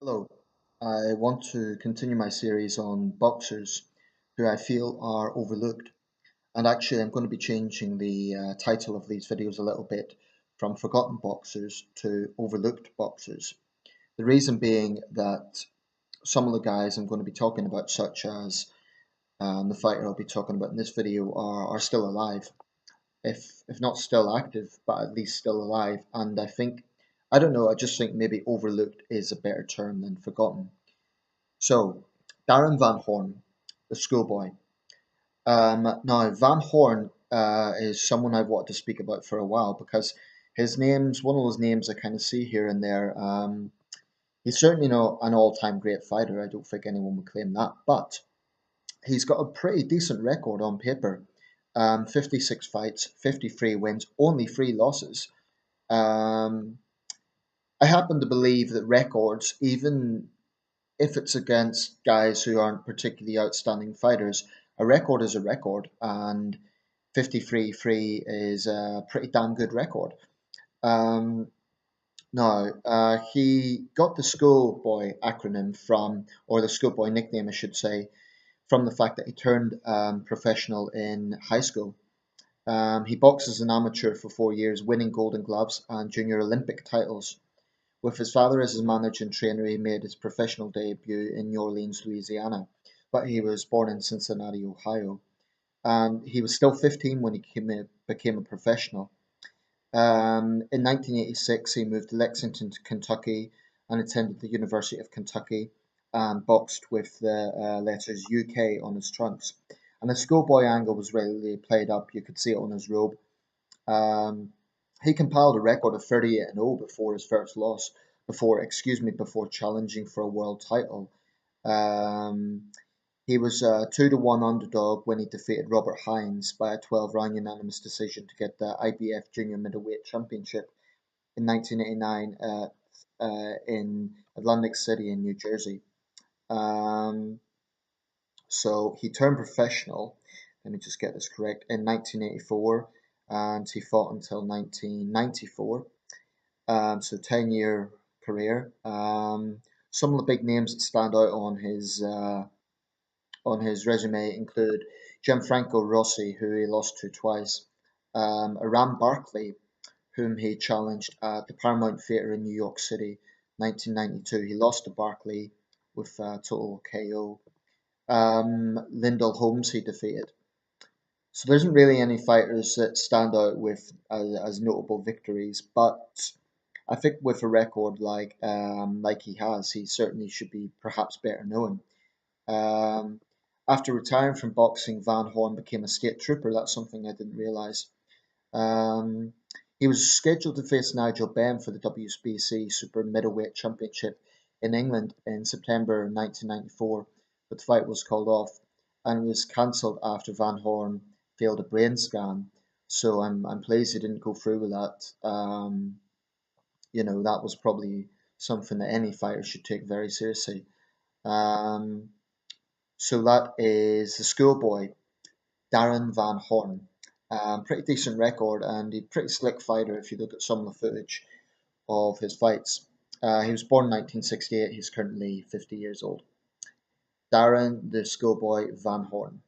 Hello, I want to continue my series on boxers who I feel are overlooked. And actually, I'm going to be changing the title of these videos a little bit from Forgotten Boxers to Overlooked Boxers. The reason being that some of the guys I'm going to be talking about, such as the fighter I'll be talking about in this video, are still alive. If not still active, but at least still alive. And I don't know, I just think maybe overlooked is a better term than forgotten. So, Darrin Van Horn, the schoolboy. Now, Van Horn is someone I've wanted to speak about for a while because his name's one of those names I kind of see here and there. He's certainly not an all-time great fighter. I don't think anyone would claim that, but he's got a pretty decent record on paper. 56 fights, 53 wins, only 3 losses. Um, I happen to believe that records, even if it's against guys who aren't particularly outstanding fighters, a record is a record, and 53-3 is a pretty damn good record. Um, now, he got the schoolboy acronym from, or the schoolboy nickname, I should say, from the fact that he turned professional in high school. He boxed as an amateur for 4 years, winning Golden Gloves and Junior Olympic titles. With his father as his manager and trainer, he made his professional debut in New Orleans, Louisiana, but he was born in Cincinnati, Ohio. And he was still 15 when he became a professional. In 1986, he moved to Lexington, Kentucky, and attended the University of Kentucky and boxed with the letters UK on his trunks. And the schoolboy angle was really played up. You could see it on his robe. Um, he compiled a record of 38-0 before his first loss, before challenging for a world title. Um, he was a 2-1 underdog when he defeated Robert Hines by a 12-round unanimous decision to get the IBF Junior Middleweight Championship in 1989 in Atlantic City in New Jersey. Um, so he turned professional, let me just get this correct, in 1984, and he fought until 1994. So 10-year career. Some of the big names that stand out on his resume include Gianfranco Rossi, who he lost to twice, Aram Barkley, whom he challenged at the Paramount Theatre in New York City, 1992. He lost to Barkley with total KO. Lyndall Holmes he defeated. So there isn't really any fighters that stand out with as notable victories, but I think with a record like he has, he certainly should be perhaps better known. Um, After retiring from boxing, Van Horn became a state trooper. That's something I didn't realize. Um, he was scheduled to face Nigel Benn for the WBC Super Middleweight Championship in England in September 1994, but the fight was called off and was cancelled after Van Horn failed a brain scan. So I'm pleased he didn't go through with that. That was probably something that any fighter should take very seriously. Um, so that is the schoolboy, Darrin Van Horn. Pretty decent record and a pretty slick fighter if you look at some of the footage of his fights. He was born in 1968. He's currently 50 years old. Darrin the Schoolboy Van Horn.